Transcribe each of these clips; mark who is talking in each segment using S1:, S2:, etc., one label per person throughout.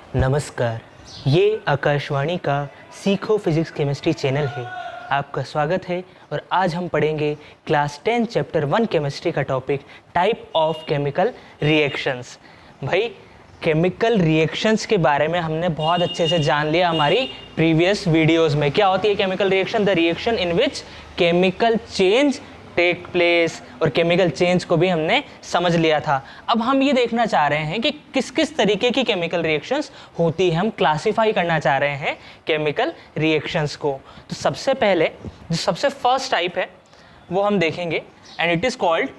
S1: नमस्कार, ये आकाशवाणी का सीखो फिजिक्स केमिस्ट्री चैनल है। आपका स्वागत है और आज हम पढ़ेंगे क्लास 10 चैप्टर 1 केमिस्ट्री का topic type of chemical reactions. भाई केमिकल रिएक्शंस के बारे में हमने बहुत अच्छे से जान लिया हमारी प्रीवियस वीडियोस में। क्या होती है chemical reaction? The reaction in which chemical change take place, और केमिकल चेंज को भी हमने समझ लिया था। अब हम ये देखना चाह रहे हैं कि किस किस तरीके की केमिकल रिएक्शंस होती है। हम क्लासिफाई करना चाह रहे हैं केमिकल रिएक्शंस को। तो सबसे पहले जो सबसे फर्स्ट टाइप है वो हम देखेंगे and it is called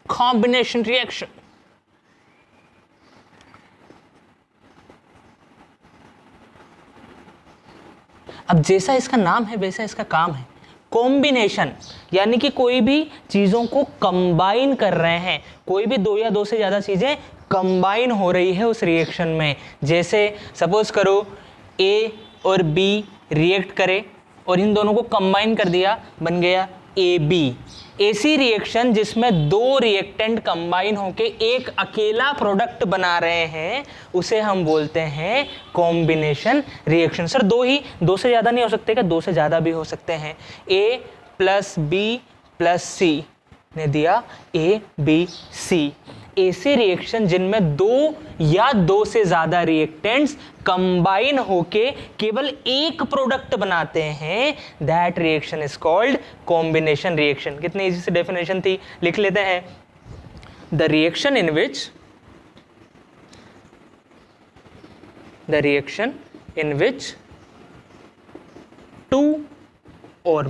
S1: combination reaction. अब जैसा इसका नाम है वैसा इसका काम है, कॉम्बिनेशन, यानी कि कोई भी चीज़ों को कंबाइन कर रहे हैं, कोई भी दो या दो से ज़्यादा चीज़ें कंबाइन हो रही है उस रिएक्शन में। जैसे सपोज करो ए और बी रिएक्ट करे और इन दोनों को कंबाइन कर दिया, बन गया ए बी। ऐसी रिएक्शन जिसमें दो रिएक्टेंट कंबाइन होके एक अकेला प्रोडक्ट बना रहे हैं उसे हम बोलते हैं कॉम्बिनेशन रिएक्शन। सर दो से ज़्यादा नहीं हो सकते क्या? दो से ज़्यादा भी हो सकते हैं। ए प्लस बी प्लस सी ने दिया ए बी सी। ऐसी रिएक्शन जिनमें दो या दो से ज़्यादा रिएक्टेंट्स कंबाइन होके केवल एक प्रोडक्ट बनाते हैं, that reaction is called combination reaction. कितनी इजी सी डेफिनेशन थी, लिख लेते हैं। The reaction in which two और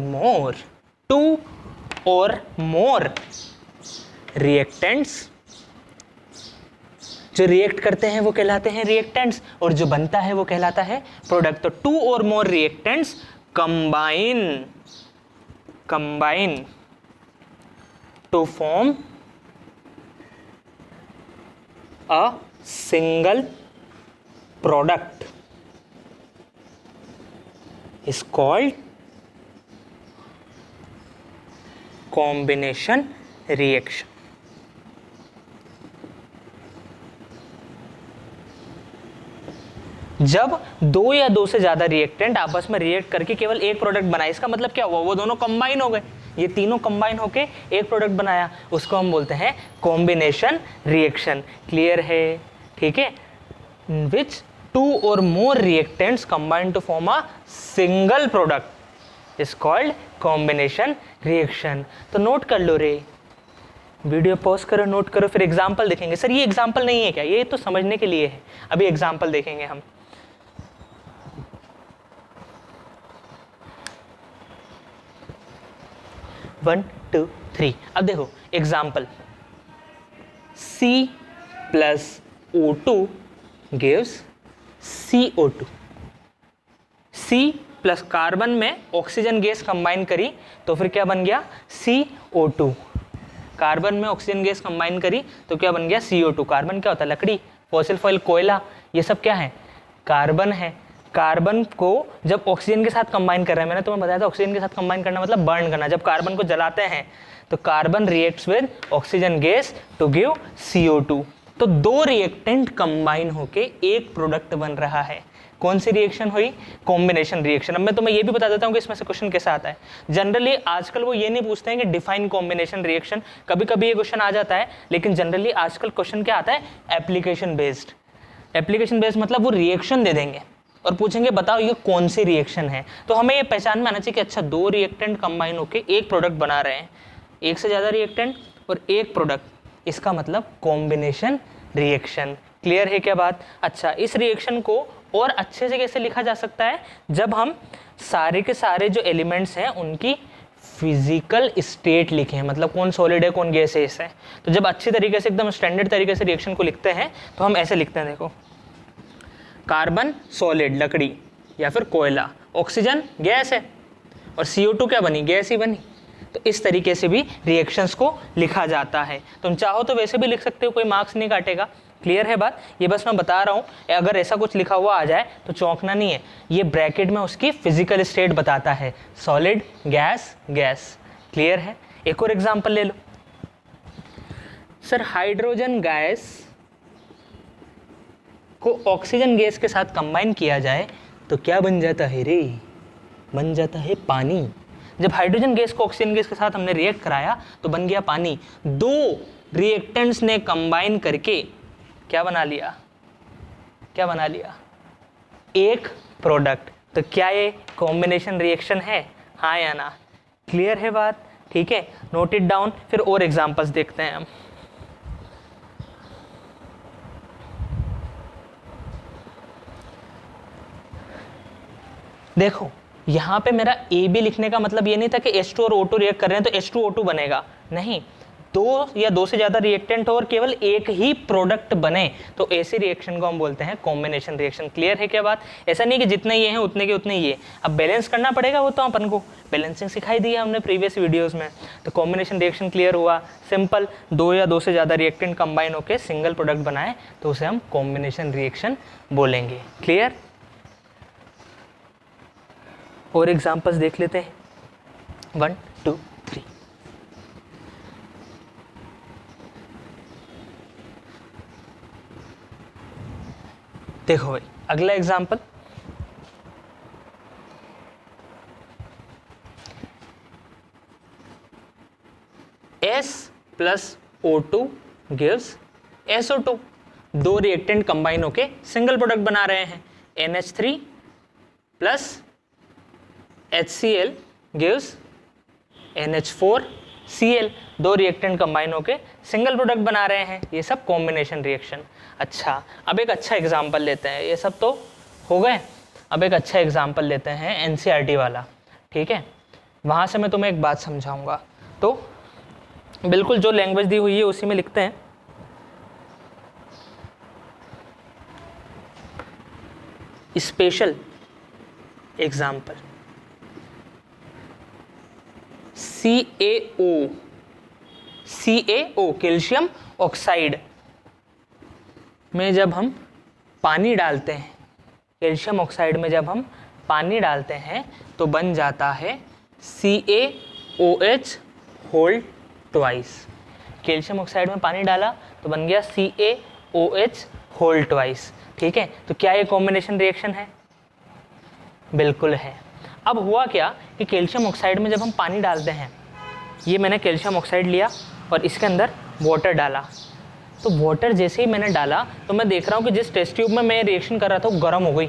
S1: मोर रिएक्टेंट्स, जो रिएक्ट करते हैं वो कहलाते हैं रिएक्टेंट्स और जो बनता है वो कहलाता है प्रोडक्ट। तो टू और more reactants combine to form a single product is called combination reaction. जब दो या दो से ज्यादा रिएक्टेंट आपस में रिएक्ट करके केवल एक प्रोडक्ट बनाए, इसका मतलब क्या हुआ? वो दोनों कंबाइन हो गए, ये तीनों कंबाइन होके एक प्रोडक्ट बनाया, उसको हम बोलते हैं कॉम्बिनेशन रिएक्शन। क्लियर है? ठीक है। विच टू और more reactants combine to form a single product is called combination reaction. तो नोट कर लो रे, वीडियो पॉज करो, नोट करो, फिर एग्जाम्पल देखेंगे। सर ये एग्जाम्पल नहीं है क्या? ये तो समझने के लिए है, अभी एग्जाम्पल देखेंगे हम। 1 2 3। अब देखो example, C plus O2 gives CO2। C plus carbon में ऑक्सीजन गैस कंबाइन करी तो फिर क्या बन गया? CO2। कार्बन में ऑक्सीजन गैस कंबाइन करी तो क्या बन गया? CO2। कार्बन क्या होता है? लकड़ी, फॉसिल फॉयल, कोयला, ये सब क्या है? कार्बन है। कार्बन को जब ऑक्सीजन के साथ कंबाइन कर रहे हैं, मैंने तुम्हें बताया था ऑक्सीजन के साथ कंबाइन करना मतलब बर्न करना। जब कार्बन को जलाते हैं तो carbon reacts with oxygen gas to give CO2। तो दो रिएक्टेंट कंबाइन होके एक प्रोडक्ट बन रहा है। कौन सी रिएक्शन हुई? Combination reaction. अब मैं तुम्हें ये भी बता देता हूँ कि इसमें से क्वेश्चन कैसा आता है। जनरली आजकल वो ये नहीं पूछते हैं कि डिफाइन कॉम्बिनेशन रिएक्शन, कभी कभी ये क्वेश्चन आ जाता है, लेकिन जनरली आजकल क्वेश्चन क्या आता है? Application based. एप्लीकेशन बेस्ड मतलब वो रिएक्शन दे देंगे और पूछेंगे बताओ ये कौन सी रिएक्शन है। तो हमें ये पहचान में आना चाहिए कि अच्छा दो रिएक्टेंट कंबाइन होकर एक प्रोडक्ट बना रहे हैं, एक से ज़्यादा रिएक्टेंट और एक प्रोडक्ट, इसका मतलब कॉम्बिनेशन रिएक्शन। क्लियर है क्या बात? अच्छा, इस रिएक्शन को और अच्छे से कैसे लिखा जा सकता है? जब हम सारे के सारे जो एलिमेंट्स हैं उनकी फिजिकल स्टेट लिखें, मतलब कौन सॉलिड है कौन गैसेस है। तो जब अच्छी तरीके से एकदम स्टैंडर्ड तरीके से रिएक्शन को लिखते हैं तो हम ऐसे लिखते हैं, देखो कार्बन सॉलिड लकड़ी या फिर कोयला, ऑक्सीजन गैस है और CO2 क्या बनी? गैस ही बनी। तो इस तरीके से भी रिएक्शंस को लिखा जाता है। तुम चाहो तो वैसे भी लिख सकते हो, कोई मार्क्स नहीं काटेगा। क्लियर है बात? ये बस मैं बता रहा हूँ, अगर ऐसा कुछ लिखा हुआ आ जाए तो चौंकना नहीं है। ये ब्रैकेट में उसकी फिजिकल स्टेट बताता है, सॉलिड, गैस, गैस। क्लियर है? एक और एग्जांपल ले लो। सर हाइड्रोजन गैस को ऑक्सीजन गैस के साथ कंबाइन किया जाए तो क्या बन जाता है रे? बन जाता है पानी। जब हाइड्रोजन गैस को ऑक्सीजन गैस के साथ हमने रिएक्ट कराया तो बन गया पानी। दो रिएक्टेंट्स ने कंबाइन करके क्या बना लिया? क्या बना लिया? एक प्रोडक्ट। तो क्या ये कॉम्बिनेशन रिएक्शन है? हाँ या ना? क्लियर है बात? ठीक है, नोट इट डाउन। फिर और एग्जांपल्स देखते हैं हम। देखो यहाँ पे मेरा ए बी लिखने का मतलब ये नहीं था कि H2 और O2 रिएक्ट कर रहे हैं तो H2O2 बनेगा, नहीं। दो या दो से ज़्यादा रिएक्टेंट और केवल एक ही प्रोडक्ट बने तो ऐसी रिएक्शन को हम बोलते हैं कॉम्बिनेशन रिएक्शन। क्लियर है क्या बात? ऐसा नहीं कि जितने ये हैं उतने के उतने ये, अब बैलेंस करना पड़ेगा, वो तो अपन को बैलेंसिंग सिखाई दी है हमने प्रीवियस वीडियोस में। तो कॉम्बिनेशन रिएक्शन क्लियर हुआ, सिंपल। दो या दो से ज़्यादा रिएक्टेंट कंबाइन होकर सिंगल प्रोडक्ट बनाए तो उसे हम कॉम्बिनेशन रिएक्शन बोलेंगे। क्लियर? और एग्जांपल्स देख लेते हैं, 1 2 3। देखो भाई अगला example, S plus O2 gives SO2। दो रिएक्टेंट कंबाइन होके सिंगल प्रोडक्ट बना रहे हैं, NH3 plus HCl gives NH4Cl। दो रिएक्टेंट कंबाइन होके सिंगल प्रोडक्ट बना रहे हैं, ये सब कॉम्बिनेशन रिएक्शन। अच्छा, अब एक अच्छा एग्जांपल लेते हैं, ये सब तो हो गए। अब एक अच्छा एग्जांपल लेते हैं NCERT वाला, ठीक है? वहाँ से मैं तुम्हें एक बात समझाऊंगा, तो बिल्कुल जो लैंग्वेज दी हुई है उसी में लिखते हैं। Special example, CaO calcium oxide में जब हम पानी डालते हैं, कैल्शियम ऑक्साइड में जब हम पानी डालते हैं तो बन जाता है CaOH whole twice. Calcium oxide में पानी डाला तो बन गया CaOH होल ट्वाइस। ठीक है, तो क्या ये कॉम्बिनेशन रिएक्शन है? बिल्कुल है। अब हुआ क्या कि कैल्शियम ऑक्साइड में जब हम पानी डालते हैं, ये मैंने कैल्शियम ऑक्साइड लिया और इसके अंदर वाटर डाला, तो वाटर जैसे ही मैंने डाला तो मैं देख रहा हूँ कि जिस टेस्ट ट्यूब में मैं रिएक्शन कर रहा था वो गर्म हो गई।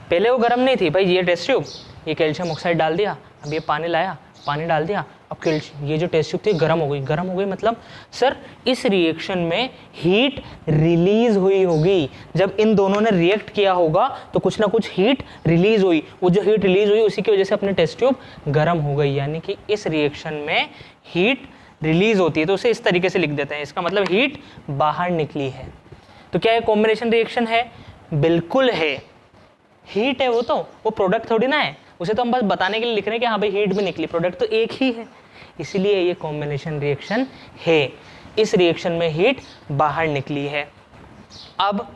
S1: पहले वो गर्म नहीं थी भाई, ये टेस्ट ट्यूब, ये कैल्शियम ऑक्साइड डाल दिया, अब ये पानी लाया, पानी डाल दिया, अब ये जो टेस्ट ट्यूब थी गर्म हो गई। गर्म हो गई मतलब सर इस रिएक्शन में हीट रिलीज हुई होगी। जब इन दोनों ने रिएक्ट किया होगा तो कुछ ना कुछ हीट रिलीज हुई, वो जो हीट रिलीज हुई उसी की वजह से अपने टेस्ट ट्यूब गर्म हो गई। यानी कि इस रिएक्शन में हीट रिलीज होती है, तो उसे इस तरीके से लिख देते हैं, इसका मतलब हीट बाहर निकली है। तो क्या ये कॉम्बिनेशन रिएक्शन है? बिल्कुल है, हीट है वो प्रोडक्ट थोड़ी ना है, उसे तो हम बस बताने के लिए लिख रहे हैं कि हाँ भाई हीट भी निकली, प्रोडक्ट तो एक ही है, इसलिए ये कॉम्बिनेशन रिएक्शन है। इस रिएक्शन में हीट बाहर निकली है। अब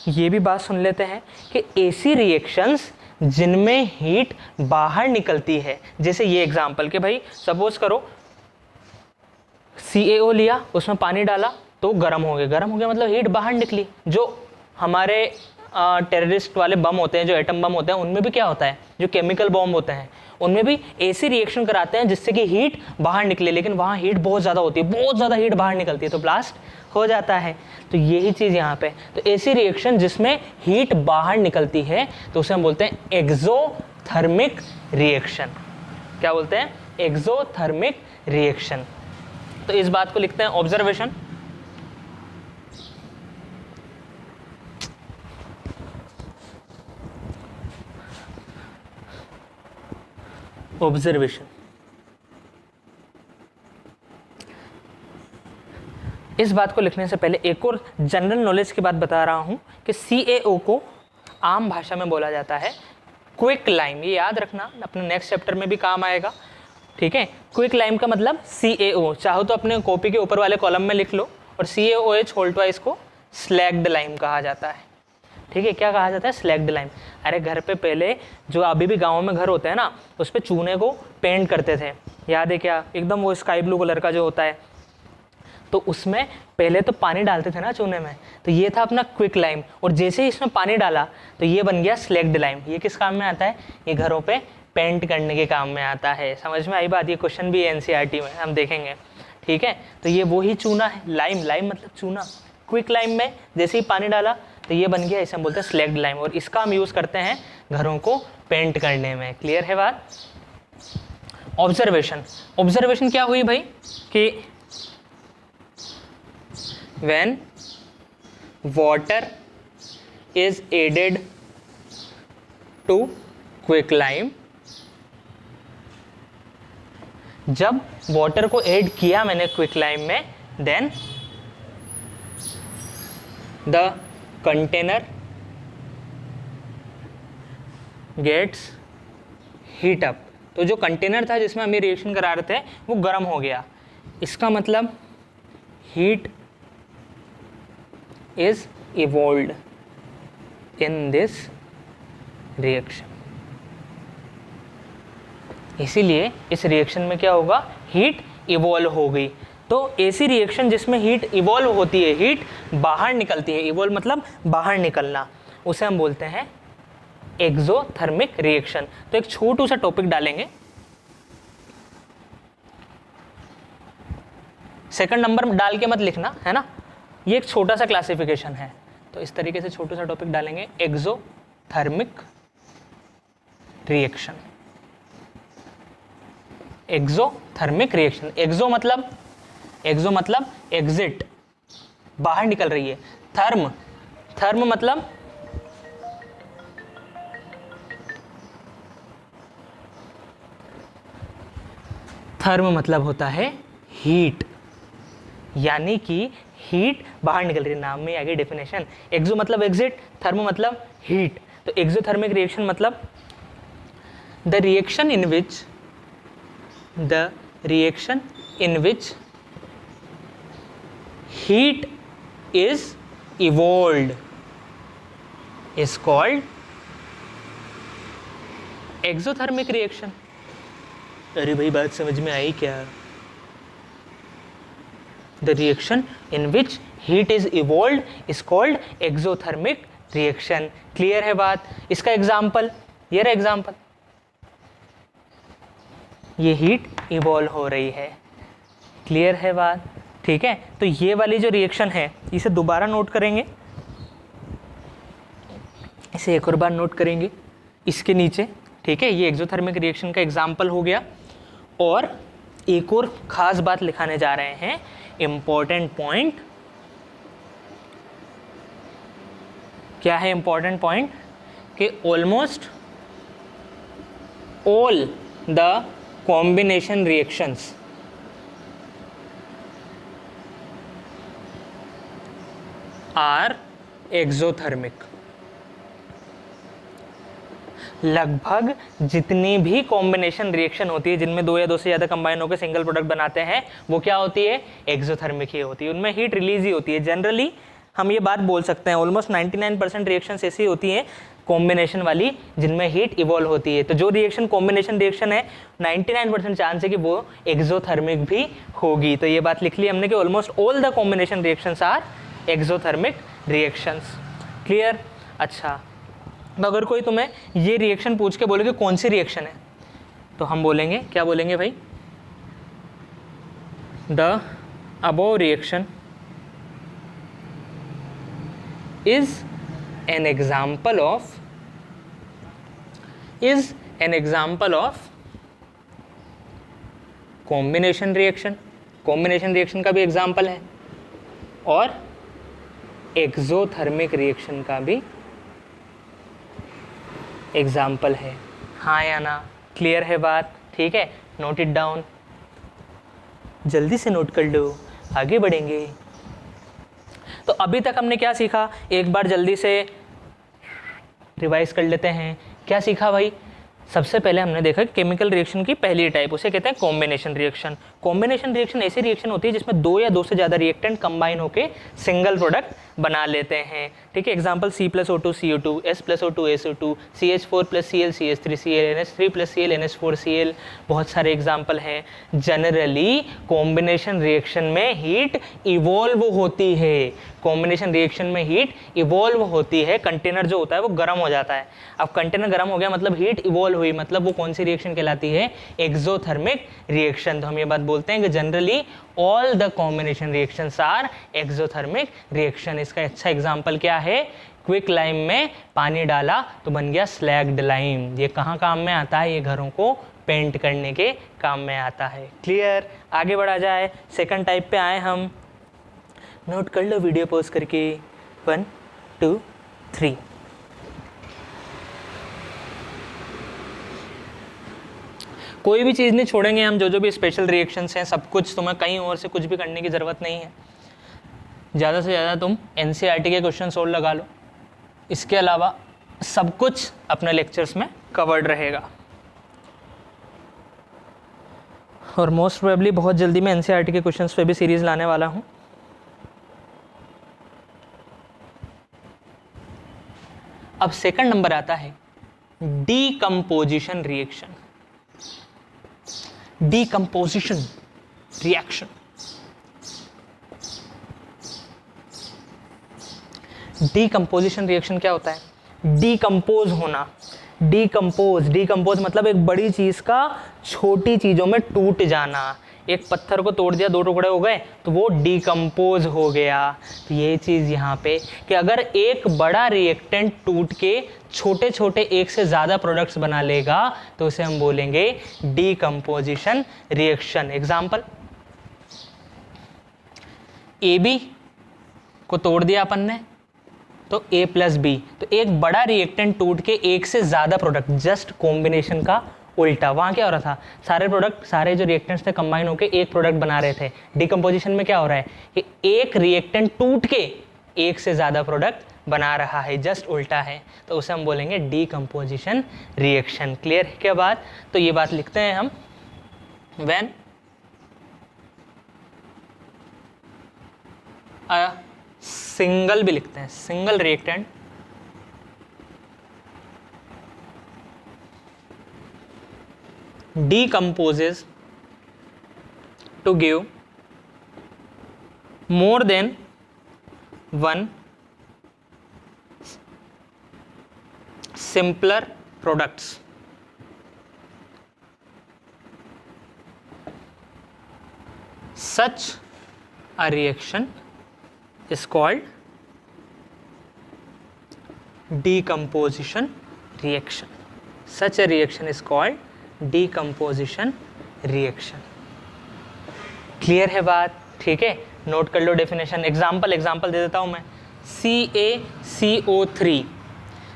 S1: ये भी बात सुन लेते हैं कि ऐसी रिएक्शंस जिनमें हीट बाहर निकलती है, जैसे ये एग्जांपल के भाई सपोज करो CaO लिया, उसमें पानी डाला तो गर्म हो गया, गर्म हो गया मतलब हीट बाहर निकली। जो हमारे टेररिस्ट वाले बम होते हैं, जो एटम बम होते हैं, उनमें भी क्या होता है, जो केमिकल बॉम्ब होते हैं उनमें भी ऐसी रिएक्शन कराते हैं जिससे कि हीट बाहर निकले, लेकिन वहाँ हीट बहुत ज़्यादा होती है, बहुत ज़्यादा हीट बाहर निकलती है तो ब्लास्ट हो जाता है। तो यही चीज़ यहाँ पे, तो ऐसी रिएक्शन जिसमें हीट बाहर निकलती है तो उसे हम बोलते हैं एक्सोथर्मिक रिएक्शन। क्या बोलते हैं? Exothermic reaction. तो इस बात को लिखते हैं ऑब्जर्वेशन। ऑब्जर्वेशन, इस बात को लिखने से पहले एक और जनरल नॉलेज की बात बता रहा हूं कि CaO को आम भाषा में बोला जाता है क्विक लाइम। ये याद रखना, अपने नेक्स्ट चैप्टर में भी काम आएगा। ठीक है, क्विक लाइम का मतलब CaO, चाहो तो अपने कॉपी के ऊपर वाले कॉलम में लिख लो, और CaOH होल ट्वाइस को स्लैग्ड लाइम कहा जाता है। ठीक है, क्या कहा जाता है? Slagged lime. अरे घर पे पहले जो अभी भी गाँव में घर होते हैं ना, उस पर चूने को पेंट करते थे, याद है क्या? एकदम वो स्काई ब्लू कलर का जो होता है, तो उसमें पहले तो पानी डालते थे ना चूने में, तो ये था अपना क्विक लाइम, और जैसे ही इसमें पानी डाला तो ये बन गया स्लैग्ड लाइम। ये किस काम में आता है? ये घरों पे पेंट करने के काम में आता है। समझ में आई बात? ये क्वेश्चन भी एनसीईआरटी में हम देखेंगे, ठीक है। तो ये वही चूना है, लाइम, लाइम मतलब चूना। क्विक लाइम में जैसे ही पानी डाला तो ये बन गया, इसे हम बोलते हैं स्लैग्ड लाइम, और इसका हम यूज़ करते हैं घरों को पेंट करने में। क्लियर है बात? ऑब्जर्वेशन, ऑब्जर्वेशन क्या हुई भाई कि when water is added to quick lime, जब वाटर को ऐड किया मैंने क्विक लाइम में, then the container gets heat up. तो जो कंटेनर था जिसमें हम ये रिएक्शन करा रहे थे वो गर्म हो गया। इसका मतलब heat is evolved in this reaction. इसीलिए इस रिएक्शन में क्या होगा? हीट इवॉल्व हो गई। तो ऐसी रिएक्शन जिसमें हीट इवॉल्व होती है, हीट बाहर निकलती है, इवॉल्व मतलब बाहर निकलना, उसे हम बोलते हैं एक्सोथर्मिक रिएक्शन। तो एक छोटू सा टॉपिक डालेंगे, सेकंड नंबर डाल के मत लिखना, है ना। ये एक छोटा सा क्लासिफिकेशन है, तो इस तरीके से छोटू सा टॉपिक डालेंगे, एक्सोथर्मिक रिएक्शन। एक्सोथर्मिक रिएक्शन, एक्सो मतलब एग्जिट, बाहर निकल रही है। थर्म, थर्म मतलब होता है हीट, यानी कि हीट बाहर निकल रही है, नाम में आगे डेफिनेशन। एक्सो मतलब एग्जिट, थर्म मतलब हीट। तो एक्सोथर्मिक रिएक्शन मतलब the reaction in which heat is evolved is called exothermic reaction। अरे भाई बात समझ में आई क्या? The reaction in which heat is evolved is called exothermic reaction। Clear है बात? इसका एग्जाम्पल ये रहा, एग्जाम्पल ये हीट इवॉल्व हो रही है। क्लियर है बात? ठीक है। तो ये वाली जो रिएक्शन है इसे दोबारा नोट करेंगे, इसे एक और बार नोट करेंगे इसके नीचे, ठीक है। ये एक्सोथर्मिक रिएक्शन का एग्जाम्पल हो गया। और एक और ख़ास बात लिखाने जा रहे हैं, इम्पॉर्टेंट पॉइंट। क्या है इम्पॉर्टेंट पॉइंट? कि almost all the combination reactions are exothermic. लगभग जितनी भी कॉम्बिनेशन रिएक्शन होती है जिनमें दो या दो से ज़्यादा कंबाइन होकर सिंगल प्रोडक्ट बनाते हैं, वो क्या होती है? एक्सोथर्मिक ही होती है। उनमें हीट रिलीज ही होती है। जनरली हम ये बात बोल सकते हैं, ऑलमोस्ट 99% रिएक्शंस ऐसी होती हैं कॉम्बिनेशन वाली जिनमें हीट इवॉल्व होती है। तो जो रिएक्शन कॉम्बिनेशन रिएक्शन है 99% चांस है कि वो एक्सोथर्मिक भी होगी। तो ये बात लिख ली हमने कि almost all the combination reactions are exothermic reactions. Clear? अच्छा, तो अगर कोई तुम्हें ये रिएक्शन पूछ के बोले कि कौन सी रिएक्शन है, तो हम बोलेंगे, क्या बोलेंगे भाई? The above reaction is an example of combination reaction. Combination reaction का भी एग्जाम्पल है और एक्सोथर्मिक रिएक्शन का भी एग्जाम्पल है। हाँ या ना? क्लियर है बात? ठीक है, नोट इट डाउन, जल्दी से नोट कर लो, आगे बढ़ेंगे। तो अभी तक हमने क्या सीखा, एक बार जल्दी से रिवाइज कर लेते हैं। क्या सीखा भाई? सबसे पहले हमने देखा कि केमिकल रिएक्शन की पहली टाइप उसे कहते हैं कॉम्बिनेशन रिएक्शन। कॉम्बिनेशन रिएक्शन ऐसी रिएक्शन होती है जिसमें दो या दो से ज़्यादा रिएक्टेंट कंबाइन होकर सिंगल प्रोडक्ट बना लेते हैं। ठीक है, example C+O2 CO2, S+O2 SO2, CH4 + Cl CH3 Cl, NH3 + Cl NH4 Cl, बहुत सारे एग्जाम्पल हैं। जनरली कॉम्बिनेशन रिएक्शन में हीट इवॉल्व होती है, कॉम्बिनेशन रिएक्शन में हीट इवॉल्व होती है, कंटेनर जो होता है वो गर्म हो जाता है। अब कंटेनर गर्म हो गया मतलब हीट इवॉल्व हुई, मतलब वो कौन सी रिएक्शन कहलाती है? Exothermic reaction. तो हम ये बात बोलते हैं कि generally all the combination reactions are exothermic reaction. इसका अच्छा एग्जांपल क्या है? क्विक लाइम में पानी डाला तो बन गया स्लैग्ड लाइम। ये कहाँ काम में आता है? ये घरों को पेंट करने के काम में आता है। क्लियर? आगे बढ़ा जाए, सेकंड टाइप पे आए हम। नोट कर लो वीडियो पॉज करके। 1 2 3। कोई भी चीज़ नहीं छोड़ेंगे हम, जो भी स्पेशल रिएक्शंस हैं सब कुछ, तुम्हें कहीं और से कुछ भी करने की ज़रूरत नहीं है। ज़्यादा से ज़्यादा तुम NCERT के क्वेश्चन सोल्व लगा लो, इसके अलावा सब कुछ अपने लेक्चर्स में कवर्ड रहेगा। और मोस्ट प्रोबेबली बहुत जल्दी मैं NCERT के क्वेश्चंस पे भी सीरीज़ लाने वाला हूँ। अब सेकंड नंबर आता है decomposition reaction. Decomposition reaction, decomposition reaction क्या होता है? डीकम्पोज होना। डीकम्पोज मतलब एक बड़ी चीज का छोटी चीजों में टूट जाना। एक पत्थर को तोड़ दिया, 2 टुकड़े हो गए तो वो डीकम्पोज हो गया। तो ये चीज़ यहाँ पे कि अगर एक बड़ा रिएक्टेंट टूट के छोटे छोटे एक से ज़्यादा प्रोडक्ट्स बना लेगा तो उसे हम बोलेंगे डीकम्पोजिशन रिएक्शन। एग्जाम्पल, AB को तोड़ दिया अपन ने तो A + B, तो एक बड़ा रिएक्टेंट टूट के एक से ज़्यादा प्रोडक्ट, जस्ट कॉम्बिनेशन का उल्टा। वहाँ क्या हो रहा था? सारे प्रोडक्ट, सारे जो रिएक्टेंट्स थे कंबाइन होकर एक प्रोडक्ट बना रहे थे। डीकम्पोजिशन में क्या हो रहा है कि एक रिएक्टेंट टूट के एक से ज़्यादा प्रोडक्ट बना रहा है, जस्ट उल्टा है, तो उसे हम बोलेंगे डीकम्पोजिशन रिएक्शन। क्लियर है क्या बात? तो ये बात लिखते हैं हम, व्हेन सिंगल भी लिखते हैं, single reactant decomposes to give more than one simpler products, such a reaction is called decomposition reaction. Such a reaction is called decomposition reaction. Clear है बात? ठीक है, नोट कर लो डेफिनेशन। एग्जाम्पल दे देता हूँ मैं। CaCO3,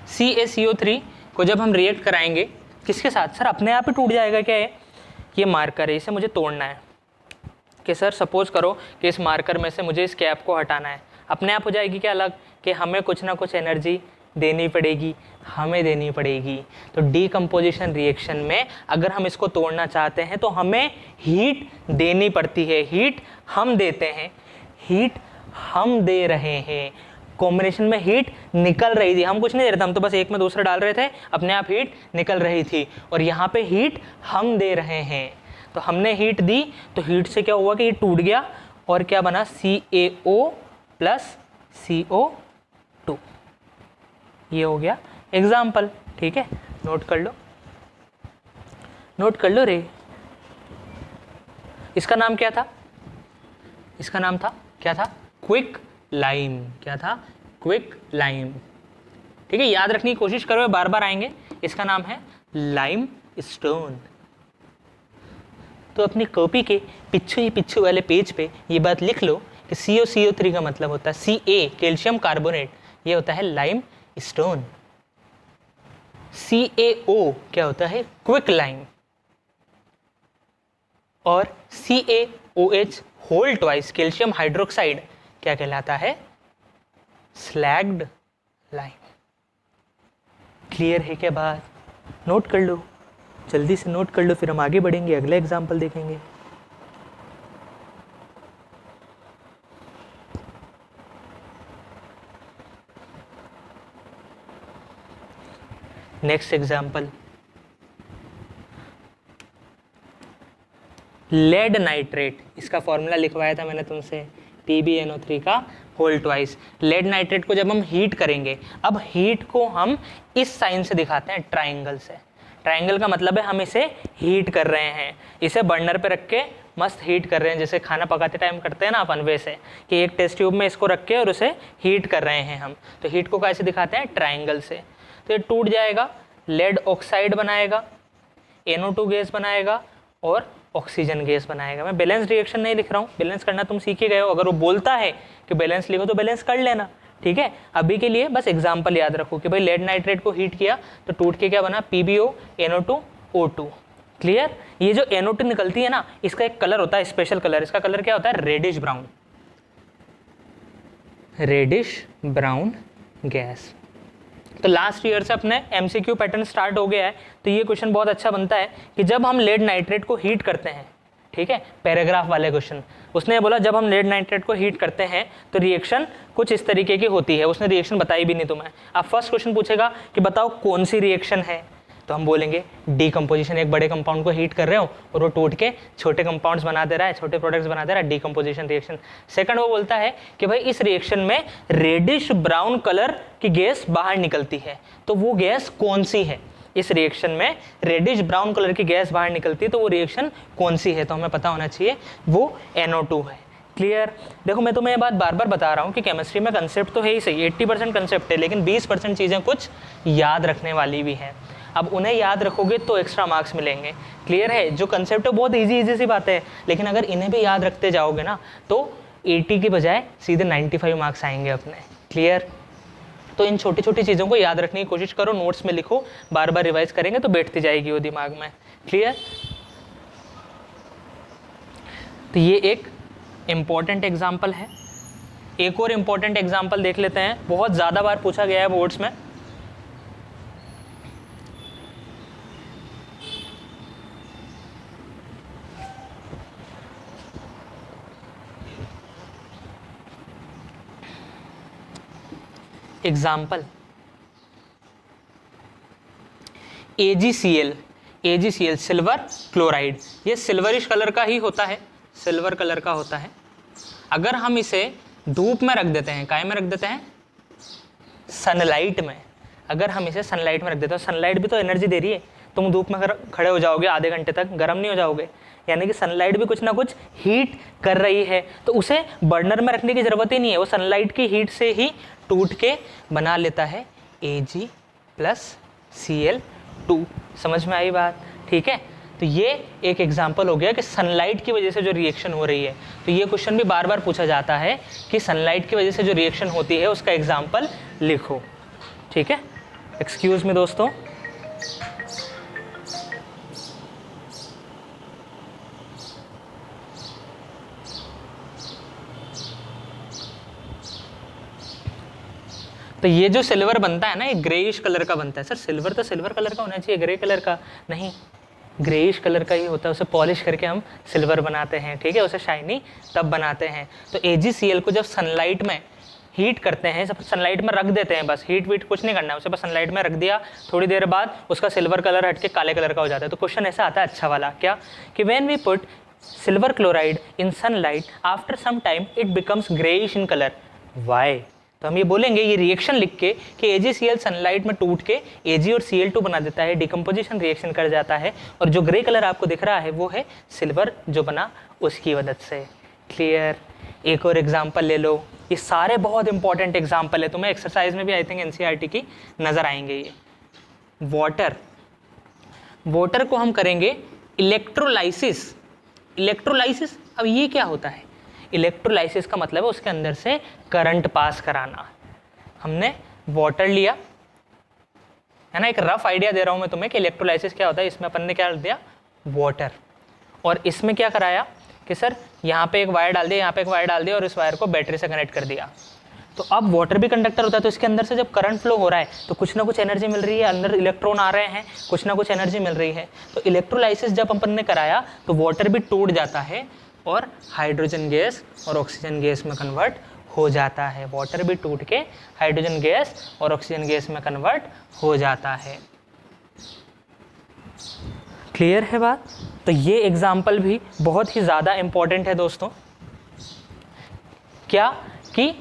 S1: CaCO3 को जब हम रिएक्ट कराएंगे किसके साथ? सर अपने आप ही टूट जाएगा क्या? है ये मार्कर है, इसे मुझे तोड़ना है कि सर सपोज करो कि इस मार्कर में से मुझे इस कैप को हटाना है, अपने आप हो जाएगी क्या? अलग कि हमें कुछ ना कुछ एनर्जी देनी पड़ेगी, हमें देनी पड़ेगी। तो डीकम्पोजिशन रिएक्शन में अगर हम इसको तोड़ना चाहते हैं तो हमें हीट देनी पड़ती है। हीट हम देते हैं, हीट हम दे रहे हैं। कॉम्बिनेशन में हीट निकल रही थी, हम कुछ नहीं दे रहे थे, हम तो बस एक में दूसरा डाल रहे थे, अपने आप हीट निकल रही थी। और यहाँ पे हीट हम दे रहे हैं, तो हमने हीट दी तो हीट से क्या हुआ कि ये टूट गया और क्या बना? CaO + CO2। ये हो गया एग्जाम्पल। ठीक है, नोट कर लो रे। इसका नाम क्या था? इसका नाम था क्या था? Quick lime. क्या था? Quick lime. ठीक है, याद रखने की कोशिश करो, बार बार आएंगे। इसका नाम है लाइम स्टोन। तो अपनी कॉपी के पिछू वाले पेज पे ये बात लिख लो कि CaCO3 का मतलब होता है Ca, कैल्शियम कार्बोनेट, ये होता है लाइम स्टोन। CaO क्या होता है? Quick lime. और CaOH whole twice, calcium hydroxide, क्या कहलाता है? Slagged lime. क्लियर है क्या बात? नोट कर लो। जल्दी से नोट कर लो, फिर हम आगे बढ़ेंगे, अगला एग्जाम्पल देखेंगे। नेक्स्ट एग्जाम्पल, लेड नाइट्रेट, इसका फॉर्मूला लिखवाया था मैंने तुमसे, PbNO3 का होल ट्वाइस। लेड नाइट्रेट को जब हम हीट करेंगे, अब हीट को हम इस साइन से दिखाते हैं, ट्राइंगल से। ट्राइंगल का मतलब है हम इसे हीट कर रहे हैं, इसे बर्नर पे रख के मस्त हीट कर रहे हैं, जैसे खाना पकाते टाइम करते हैं ना अपन, वैसे कि एक टेस्ट ट्यूब में इसको रख के और उसे हीट कर रहे हैं हम। तो हीट को कैसे दिखाते हैं, ट्राइंगल से। तो ये टूट जाएगा, लेड ऑक्साइड बनाएगा, NO2 गैस बनाएगा और ऑक्सीजन गैस बनाएगा। मैं बैलेंस रिएक्शन नहीं लिख रहा हूँ, बैलेंस करना तुम सीख ही गए हो, अगर वो बोलता है कि बैलेंस लिखो तो बैलेंस कर लेना, ठीक है। अभी के लिए बस एग्जांपल याद रखो कि भाई लेड नाइट्रेट को हीट किया तो टूट के क्या बना, PbO NO2 O2। क्लियर। ये जो NO2 निकलती है ना, इसका एक कलर होता है, स्पेशल कलर, इसका कलर क्या होता है, reddish brown, reddish brown gas. तो लास्ट ईयर से अपने MCQ पैटर्न स्टार्ट हो गया है, तो ये क्वेश्चन बहुत अच्छा बनता है कि जब हम लेड नाइट्रेट को हीट करते हैं, ठीक है, पैराग्राफ वाले क्वेश्चन, उसने बोला जब हम लेड नाइट्रेट को हीट करते हैं तो रिएक्शन कुछ इस तरीके की होती है, उसने रिएक्शन बताई भी नहीं तुम्हें। अब फर्स्ट क्वेश्चन पूछेगा कि बताओ कौन सी रिएक्शन है, तो हम बोलेंगे डीकम्पोजिशन, एक बड़े कंपाउंड को हीट कर रहे हो और वो टूट के छोटे कंपाउंड्स बना दे रहा है, छोटे प्रोडक्ट्स बना दे रहा है, डीकम्पोजिशन रिएक्शन। सेकंड वो बोलता है कि भाई इस रिएक्शन में रेडिश ब्राउन कलर की गैस बाहर निकलती है, तो वो गैस कौन सी है, इस रिएक्शन में रेडिश ब्राउन कलर की गैस बाहर निकलती है तो वो रिएक्शन कौन सी है, तो हमें पता होना चाहिए वो NO2 है। क्लियर। देखो मैं तुम्हें ये बात बार बार बता रहा हूँ कि केमिस्ट्री में कंसेप्ट तो है ही सही, 80% कंसेप्ट है, लेकिन 20% चीज़ें कुछ याद रखने वाली भी हैं। अब उन्हें याद रखोगे तो एक्स्ट्रा मार्क्स मिलेंगे। क्लियर है। जो कंसेप्ट है बहुत इजी सी बात है, लेकिन अगर इन्हें भी याद रखते जाओगे ना तो 80 के बजाय सीधे 95 मार्क्स आएंगे अपने। क्लियर। तो इन छोटी छोटी चीज़ों को याद रखने की कोशिश करो, नोट्स में लिखो, बार बार रिवाइज करेंगे तो बैठती जाएगी वो दिमाग में। क्लियर। तो ये एक इम्पॉर्टेंट एग्जाम्पल है। एक और इम्पॉर्टेंट एग्जाम्पल देख लेते हैं, बहुत ज़्यादा बार पूछा गया है बोर्ड्स में। Example AgCl, AgCl silver chloride, ये सिल्वरिश कलर का ही होता है, सिल्वर कलर का होता है। अगर हम इसे धूप में रख देते हैं, काय में रख देते हैं, सनलाइट में, अगर हम इसे सनलाइट में रख देते हैं, सनलाइट भी तो एनर्जी दे रही है, तुम धूप में खड़े हो जाओगे आधे घंटे तक, गर्म नहीं हो जाओगे, यानी कि सनलाइट भी कुछ ना कुछ हीट कर रही है, तो उसे बर्नर में रखने की ज़रूरत ही नहीं है, वो सनलाइट की हीट से ही टूट के बना लेता है Ag+Cl2। समझ में आई बात? ठीक है। तो ये एक एग्जाम्पल हो गया कि सनलाइट की वजह से जो रिएक्शन हो रही है। तो ये क्वेश्चन भी बार बार पूछा जाता है कि सनलाइट की वजह से जो रिएक्शन होती है उसका एग्जाम्पल लिखो। ठीक है। एक्सक्यूज मी दोस्तों, तो ये जो सिल्वर बनता है ना, ये ग्रेइश कलर का बनता है। सर सिल्वर तो सिल्वर कलर का होना चाहिए, ग्रे कलर का नहीं, ग्रेइश कलर का ही होता है। उसे पॉलिश करके हम सिल्वर बनाते हैं, ठीक है, उसे शाइनी तब बनाते हैं। तो AgCl को जब सनलाइट में हीट करते हैं, सब सनलाइट में रख देते हैं, बस हीट वीट कुछ नहीं करना है, उसे बस सनलाइट में रख दिया, थोड़ी देर बाद उसका सिल्वर कलर हट के काले कलर का हो जाता है। तो क्वेश्चन ऐसा आता है अच्छा वाला, क्या कि when we put silver chloride in sunlight after some time it becomes greyish in colour, why? तो हम ये बोलेंगे, ये रिएक्शन लिख के कि AgCl सनलाइट में टूट के Ag और Cl2 बना देता है, डिकम्पोजिशन रिएक्शन कर जाता है, और जो ग्रे कलर आपको दिख रहा है वो है सिल्वर जो बना उसकी मदद से। क्लियर। एक और एग्जाम्पल ले लो, ये सारे बहुत इंपॉर्टेंट एग्जाम्पल है, तुम्हें एक्सरसाइज में भी आई थिंक NCERT की नज़र आएंगे। ये वाटर, वाटर को हम करेंगे इलेक्ट्रोलाइसिस। इलेक्ट्रोलाइसिस, अब ये क्या होता है? इलेक्ट्रोलाइसिस का मतलब है उसके अंदर से करंट पास कराना। हमने वाटर लिया है ना, एक रफ आइडिया दे रहा हूं मैं तुम्हें कि इलेक्ट्रोलाइसिस क्या होता है। इसमें अपन ने क्या डाल दिया, वाटर, और इसमें क्या कराया कि सर यहाँ पे एक वायर डाल दिया, यहाँ पे एक वायर डाल दिया, और इस वायर को बैटरी से कनेक्ट कर दिया। तो अब वाटर भी कंडक्टर होता है, तो इसके अंदर से जब करंट फ्लो हो रहा है तो कुछ ना कुछ एनर्जी मिल रही है, अंदर इलेक्ट्रॉन आ रहे हैं, कुछ ना कुछ एनर्जी मिल रही है। तो इलेक्ट्रोलाइसिस जब अपन ने कराया तो वाटर भी टूट जाता है और हाइड्रोजन गैस और ऑक्सीजन गैस में कन्वर्ट हो जाता है। वाटर भी टूट के हाइड्रोजन गैस और ऑक्सीजन गैस में कन्वर्ट हो जाता है। क्लियर है बात? तो ये एग्जाम्पल भी बहुत ही ज़्यादा इम्पॉर्टेंट है दोस्तों। क्या कि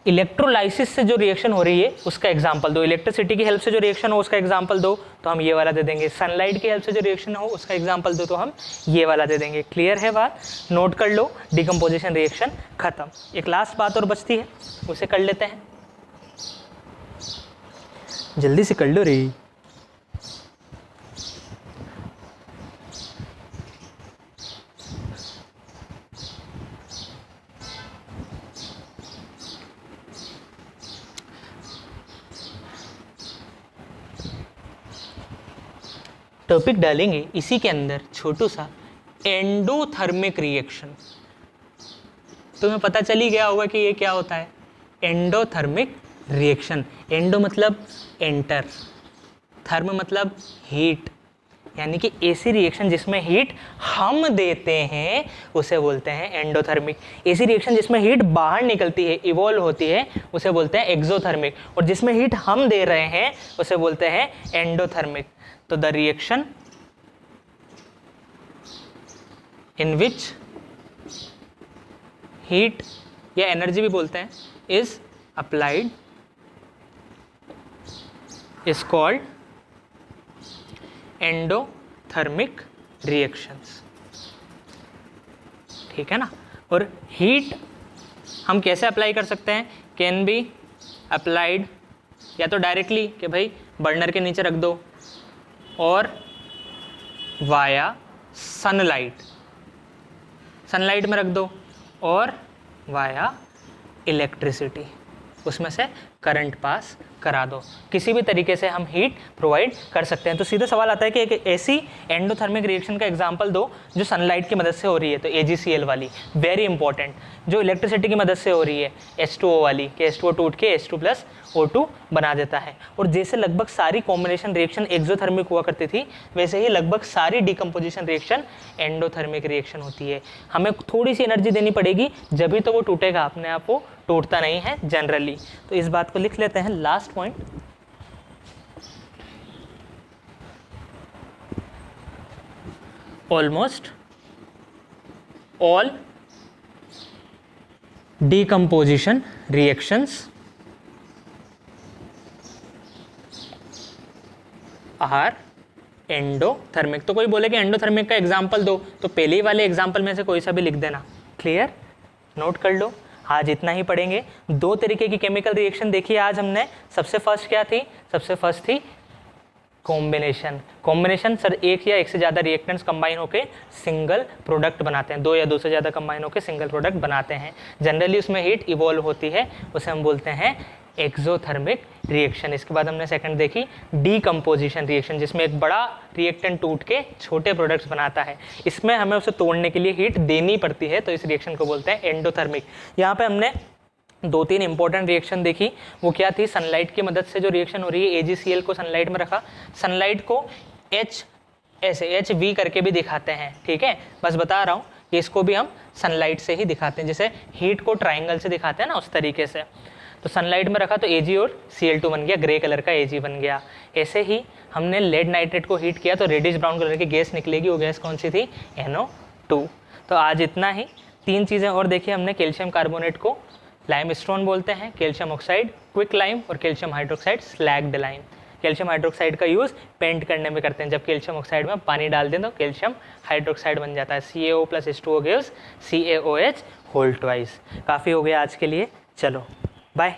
S1: इलेक्ट्रोलाइसिस से जो रिएक्शन हो रही है उसका एग्जाम्पल दो, इलेक्ट्रिसिटी की हेल्प से जो रिएक्शन हो उसका एग्जाम्पल दो तो हम ये वाला दे देंगे, सनलाइट की हेल्प से जो रिएक्शन हो उसका एग्जाम्पल दो तो हम ये वाला दे देंगे। क्लियर है बात? नोट कर लो, डिकम्पोजिशन रिएक्शन खत्म। एक लास्ट बात और बचती है, उसे कर लेते हैं, जल्दी से कर लो रे। टॉपिक डालेंगे इसी के अंदर छोटू सा, एंडोथर्मिक रिएक्शन। तुम्हें पता चल ही गया होगा कि ये क्या होता है, एंडोथर्मिक रिएक्शन। एंडो मतलब एंटर, थर्म मतलब हीट, यानी कि ऐसी रिएक्शन जिसमें हीट हम देते हैं उसे बोलते हैं एंडोथर्मिक। ऐसी रिएक्शन जिसमें हीट बाहर निकलती है, इवॉल्व होती है, उसे बोलते हैं एक्सोथर्मिक। और जिसमें हीट हम दे रहे हैं उसे बोलते हैं एंडोथर्मिक। तो the reaction in which heat या एनर्जी भी बोलते हैं is applied is called endothermic reactions. ठीक है ना? और हीट हम कैसे अप्लाई कर सकते हैं, कैन बी अप्लाइड या तो डायरेक्टली कि भाई बर्नर के नीचे रख दो, और वाया सनलाइट, सनलाइट में रख दो, और वाया इलेक्ट्रिसिटी, उसमें से करंट पास करा दो। किसी भी तरीके से हम हीट प्रोवाइड कर सकते हैं। तो सीधा सवाल आता है कि एक ऐसी एंडोथर्मिक रिएक्शन का एग्जांपल दो जो सनलाइट की मदद से हो रही है, तो AgCl वाली, वेरी इंपॉर्टेंट। जो इलेक्ट्रिसिटी की मदद से हो रही है H2O वाली, कि H2O टूट के H2+O2 बना देता है। और जैसे लगभग सारी कॉम्बिनेशन रिएक्शन एक्सोथर्मिक हुआ करती थी, वैसे ही लगभग सारी डिकम्पोजिशन रिएक्शन एंडोथर्मिक रिएक्शन होती है। हमें थोड़ी सी एनर्जी देनी पड़ेगी जब भी तो वो टूटेगा, अपने आप वो टूटता नहीं है जनरली। तो इस बात को लिख लेते हैं। Last point, almost all decomposition reactions are endothermic। तो कोई बोले कि एंडोथर्मिक का एग्जांपल दो, तो पहले ही वाले एग्जांपल में से कोई सा भी लिख देना। क्लियर? नोट कर लो, आज इतना ही पढ़ेंगे। दो तरीके की केमिकल रिएक्शन देखी आज हमने। सबसे फर्स्ट क्या थी? सबसे फर्स्ट थी कॉम्बिनेशन। कॉम्बिनेशन सर एक या एक से ज़्यादा रिएक्टेंट्स कंबाइन होकर सिंगल प्रोडक्ट बनाते हैं, दो या दो से ज़्यादा कंबाइन होकर सिंगल प्रोडक्ट बनाते हैं। जनरली उसमें हीट इवॉल्व होती है, उसे हम बोलते हैं एक्सोथर्मिक रिएक्शन। इसके बाद हमने सेकंड देखी डीकम्पोजिशन रिएक्शन, जिसमें एक बड़ा रिएक्टेंट टूट के छोटे प्रोडक्ट्स बनाता है। इसमें हमें उसे तोड़ने के लिए हीट देनी पड़ती है, तो इस रिएक्शन को बोलते हैं एंडोथर्मिक। यहाँ पे हमने दो तीन इंपॉर्टेंट रिएक्शन देखी। वो क्या थी? सनलाइट की मदद से जो रिएक्शन हो रही है, AgCl को सनलाइट में रखा, सनलाइट को ऐसे HV करके भी दिखाते हैं। ठीक है, बस बता रहा हूँ कि इसको भी हम सनलाइट से ही दिखाते हैं, जैसे हीट को ट्राइंगल से दिखाते हैं ना, उस तरीके से। तो सनलाइट में रखा तो Ag और Cl2 बन गया, ग्रे कलर का Ag बन गया। ऐसे ही हमने लेड नाइट्रेट को हीट किया तो रेडिश ब्राउन कलर की गैस निकलेगी, वो गैस कौन सी थी? NO2। तो आज इतना ही। तीन चीज़ें और देखी हमने। कैल्शियम कार्बोनेट को लाइमस्टोन बोलते हैं, कैल्शियम ऑक्साइड क्विक लाइम, और calcium hydroxide slagged lime. Calcium hydroxide का यूज़ पेंट करने में करते हैं। जब कैल्शियम ऑक्साइड में पानी डाल दें तो कैल्शियम हाइड्रोक्साइड बन जाता है। CaO+H2O gives CaOH whole twice. काफ़ी हो गया आज के लिए, चलो बाय।